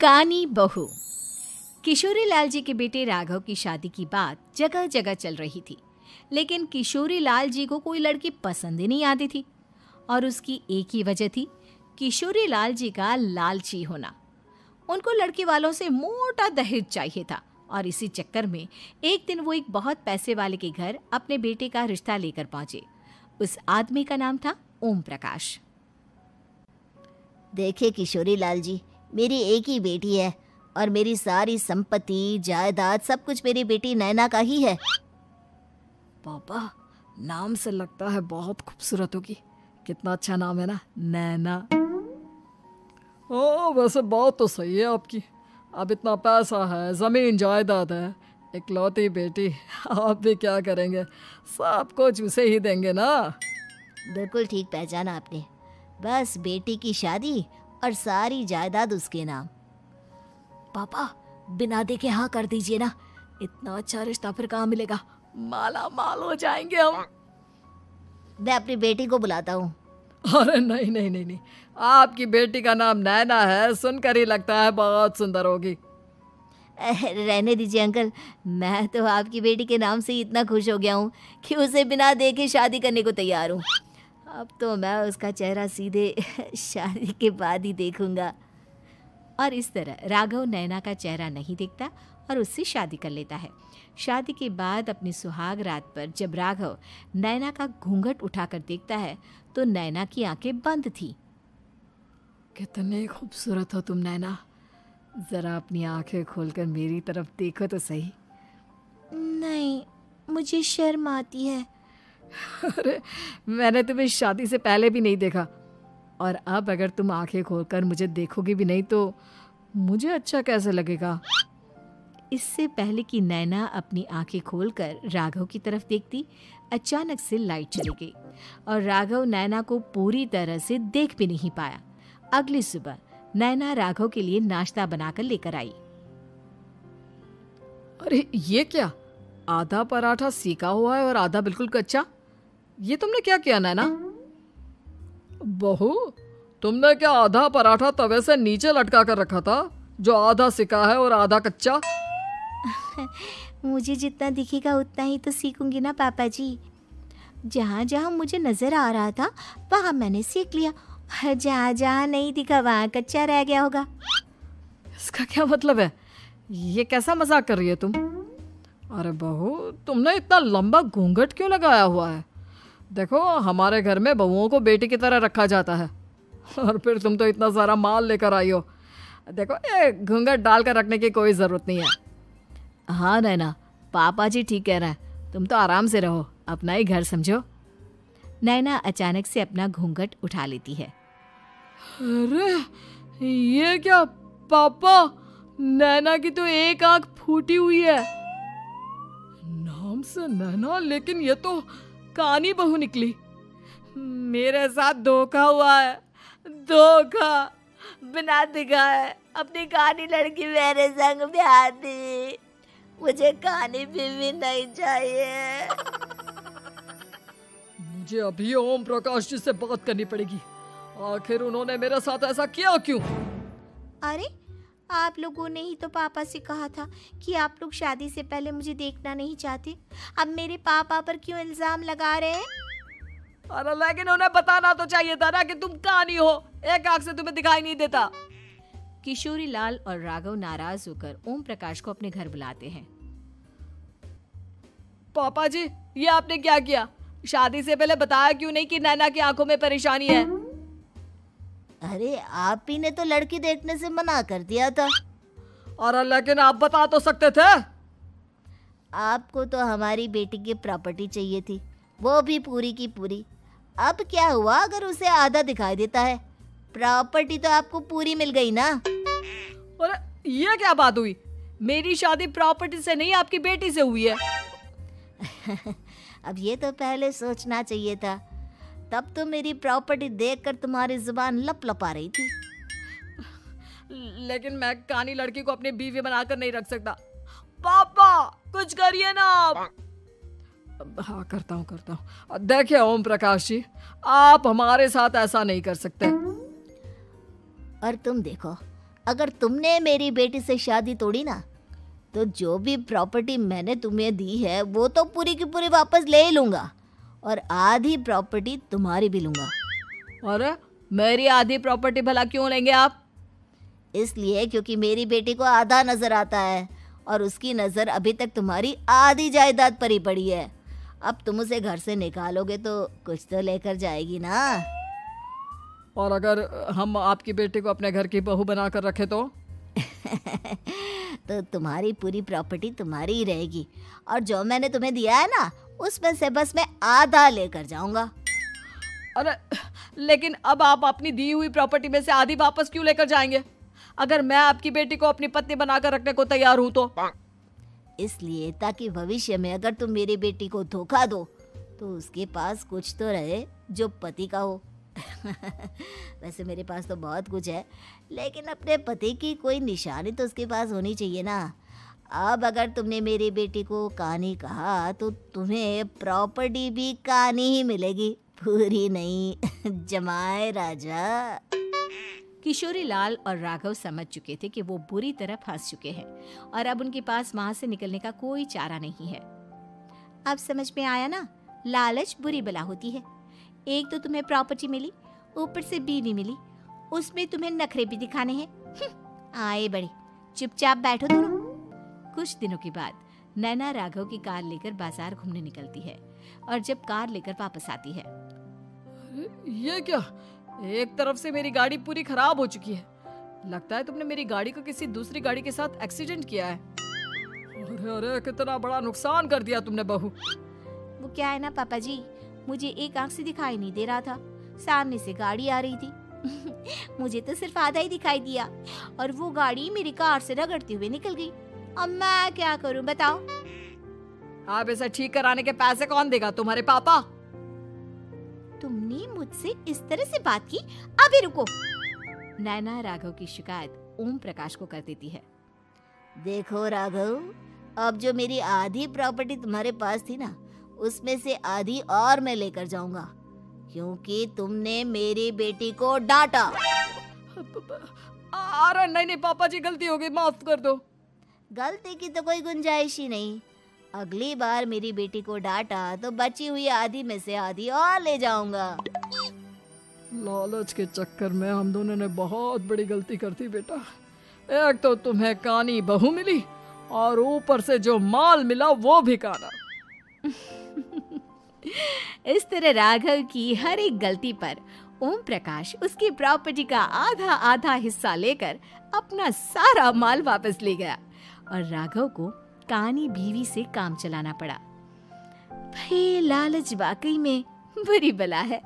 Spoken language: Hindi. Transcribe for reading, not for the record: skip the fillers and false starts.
कानी बहू। किशोरी लाल जी के बेटे राघव की शादी की बात जगह जगह चल रही थी, लेकिन किशोरी लाल जी को कोई लड़की पसंद ही नहीं आती थी। और उसकी एक ही वजह थी, किशोरी लाल जी का लालची होना। उनको लड़की वालों से मोटा दहेज चाहिए था और इसी चक्कर में एक दिन वो एक बहुत पैसे वाले के घर अपने बेटे का रिश्ता लेकर पहुंचे। उस आदमी का नाम था ओम प्रकाश। देखिए किशोरी लाल जी, मेरी एक ही बेटी है और मेरी सारी संपत्ति जायदाद सब कुछ मेरी बेटी नैना का ही है। पापा, नाम से लगता है बहुत खूबसूरत होगी। कितना अच्छा नाम है ना, नैना। ओ, वैसे बात तो सही है आपकी। अब इतना पैसा है, जमीन जायदाद है, इकलौती बेटी, आप भी क्या करेंगे? सब कुछ उसे ही देंगे ना। बिल्कुल ठीक पहचाना आपने। बस बेटी की शादी और सारी जायदाद उसके नाम। पापा, बिना देखे हाँ कर दीजिए ना। इतना अच्छा रिश्ता फिर कहाँ मिलेगा? माला माल हो जाएंगे हम। मैं अपनी बेटी को बुलाता हूँ। अरे नहीं नहीं नहीं नहीं, आपकी बेटी का नाम नैना है, सुनकर ही लगता है बहुत सुंदर होगी। रहने दीजिए अंकल, मैं तो आपकी बेटी के नाम से ही इतना खुश हो गया हूँ कि उसे बिना देखे शादी करने को तैयार हूँ। अब तो मैं उसका चेहरा सीधे शादी के बाद ही देखूंगा। और इस तरह राघव नैना का चेहरा नहीं देखता और उससे शादी कर लेता है। शादी के बाद अपनी सुहाग रात पर जब राघव नैना का घूंघट उठाकर देखता है तो नैना की आंखें बंद थी। कितने खूबसूरत हो तुम नैना, जरा अपनी आंखें खोलकर मेरी तरफ देखो तो सही। नहीं, मुझे शर्म आती है। अरे, मैंने तुम्हें शादी से पहले भी नहीं देखा, और अब अगर तुम आंखें खोलकर मुझे देखोगी भी नहीं तो मुझे अच्छा कैसे लगेगा? इससे पहले कि नैना अपनी आंखें खोलकर राघव की तरफ देखती, अचानक से लाइट चली गई और राघव नैना को पूरी तरह से देख भी नहीं पाया। अगली सुबह नैना राघव के लिए नाश्ता बनाकर लेकर आई। अरे ये क्या, आधा पराठा सेका हुआ है और आधा बिल्कुल कच्चा। ये तुमने क्या किया नैना? बहू, तुमने क्या आधा पराठा तवे से नीचे लटका कर रखा था, जो आधा सिका है और आधा कच्चा? मुझे जितना दिखेगा उतना ही तो सीखूंगी ना पापा जी। जहाँ जहाँ मुझे नजर आ रहा था वहाँ मैंने सीख लिया, जहाँ जहाँ नहीं दिखा वहाँ कच्चा रह गया होगा। इसका क्या मतलब है? ये कैसा मजाक कर रही है तुम? अरे बहू, तुमने इतना लंबा घूंघट क्यों लगाया हुआ है? देखो, हमारे घर में बहुओं को बेटी की तरह रखा जाता है, और फिर तुम तो इतना सारा माल लेकर आई हो। देखो, ये घूंघट डालकर रखने की कोई ज़रूरत नहीं है। हाँ नैना, पापा जी ठीक कह रहे हैं, तुम तो आराम से रहो, अपना ही घर समझो। नैना अचानक से अपना घूंघट उठा लेती है। अरे ये क्या पापा, नैना की तो एक आंख फूटी हुई है। नाम से नैना, लेकिन ये तो कानी बहू निकली। मेरे साथ धोखा हुआ है, धोखा। बिना दिखाए अपनी कानी लड़की मेरे संग ब्याह दी। मुझे कानी बीवी नहीं चाहिए। मुझे अभी ओम प्रकाश जी से बात करनी पड़ेगी। आखिर उन्होंने मेरे साथ ऐसा किया क्यों? अरे, आप लोगों ने ही तो पापा से कहा था कि आप लोग शादी से पहले मुझे देखना नहीं चाहते। अब मेरे पापा पर क्यों इल्जाम लगा रहे हैं? अरे लेकिन उन्हें बताना तो चाहिए था ना कि तुम कानी हो, एक आंख से तुम्हें दिखाई नहीं देता। किशोरी लाल और राघव नाराज होकर ओम प्रकाश को अपने घर बुलाते हैं। पापा जी, ये आपने क्या किया? शादी से पहले बताया क्यों नहीं कि नैना की आंखों में परेशानी है? अरे, आप ही ने तो लड़की देखने से मना कर दिया था। और लेकिन आप बता तो सकते थे। आपको तो हमारी बेटी की प्रॉपर्टी चाहिए थी, वो भी पूरी की पूरी। अब क्या हुआ अगर उसे आधा दिखाई देता है? प्रॉपर्टी तो आपको पूरी मिल गई ना। अरे ये क्या बात हुई? मेरी शादी प्रॉपर्टी से नहीं, आपकी बेटी से हुई है। अब ये तो पहले सोचना चाहिए था, तब तो मेरी प्रॉपर्टी देखकर तुम्हारी जुबान लप लपा रही थी। लेकिन मैं कानी लड़की को अपनी बीवी बनाकर नहीं रख सकता। पापा, कुछ करिए ना आप। हाँ, करता हूँ। देखिए ओम प्रकाश जी, आप हमारे साथ ऐसा नहीं कर सकते। और तुम देखो, अगर तुमने मेरी बेटी से शादी तोड़ी ना, तो जो भी प्रॉपर्टी मैंने तुम्हें दी है वो तो पूरी की पूरी वापस ले ही लूँगा, और आधी प्रॉपर्टी तुम्हारी भी लूँगा। अरे मेरी आधी प्रॉपर्टी भला क्यों लेंगे आप? इसलिए क्योंकि मेरी बेटी को आधा नजर आता है और उसकी नज़र अभी तक तुम्हारी आधी जायदाद पर ही पड़ी है। अब तुम उसे घर से निकालोगे तो कुछ तो लेकर जाएगी ना। और अगर हम आपकी बेटी को अपने घर की बहू बनाकर रखे तो? तो तुम्हारी पूरी प्रॉपर्टी तुम्हारी ही रहेगी, और जो मैंने तुम्हें दिया है ना, उसमें से बस मैं आधा लेकर जाऊंगा। अरे लेकिन अब आप अपनी दी हुई प्रॉपर्टी में से आधी वापस क्यों लेकर जाएंगे? अगर मैं आपकी बेटी को अपनी पत्नी बनाकर रखने को तैयार हूं तो? इसलिए ताकि भविष्य में अगर तुम मेरी बेटी को धोखा दो तो उसके पास कुछ तो रहे जो पति का हो। वैसे मेरे पास तो बहुत कुछ है, लेकिन अपने पति की कोई निशानी तो उसके पास होनी चाहिए ना। अब अगर तुमने मेरी बेटी को कानी कहा तो तुम्हें प्रॉपर्टी भी कानी ही मिलेगी, पूरी नहीं। जमाए राजा। किशोरी लाल और राघव समझ चुके थे कि वो बुरी तरह फंस चुके हैं और अब उनके पास वहां से निकलने का कोई चारा नहीं है। अब समझ में आया ना, लालच बुरी बला होती है। एक तो तुम्हें प्रॉपर्टी मिली, ऊपर से बीवी मिली, उसमें तुम्हें नखरे भी दिखाने हैं। आए बड़े, चुपचाप बैठो दोनों। कुछ दिनों के बाद नैना राघव की कार लेकर बाजार घूमने निकलती है और जब कार लेकर वापस आती है, ये क्या? एक तरफ से मेरी गाड़ी पूरी खराब हो चुकी है। लगता है तुमने मेरी गाड़ी को किसी दूसरी गाड़ी के साथ एक्सीडेंट किया है। अरे अरे कितना बड़ा नुकसान कर दिया तुमने बहू। वो क्या है ना पापा जी, मुझे एक आंख से दिखाई नहीं दे रहा था, सामने से गाड़ी आ रही थी। मुझे तो सिर्फ आधा ही दिखाई दिया और वो गाड़ी मेरी कार से रगड़ते हुए निकल गई। अब मैं क्या करूं बताओ? आप इसे ठीक कराने के पैसे कौन देगा? तुम्हारे पापा। तुमने मुझसे इस तरह से बात की? अभी रुको। नैना राघव की शिकायत ओम प्रकाश को कर देती है। देखो राघव, अब जो मेरी आधी प्रॉपर्टी तुम्हारे पास थी ना, उसमें से आधी और मैं लेकर जाऊंगा, क्योंकि तुमने मेरी बेटी को डांटा। अरे नहीं नहीं पापा जी, गलती हो गई, माफ कर दो। गलती की तो कोई गुंजाइश ही नहीं। अगली बार मेरी बेटी को डांटा तो बची हुई आधी में से आधी और ले जाऊंगा। लालच के चक्कर में हम दोनों ने बहुत बड़ी गलती कर दी बेटा। एक तो तुम्हें कानी बहू मिली और ऊपर से जो माल मिला वो भी काना। इस तरह राघव की हर एक गलती पर ओम प्रकाश उसकी प्रॉपर्टी का आधा आधा हिस्सा लेकर अपना सारा माल वापस ले गया और राघव को कानी बीवी से काम चलाना पड़ा। भाई लालच वाकई में बुरी बला है।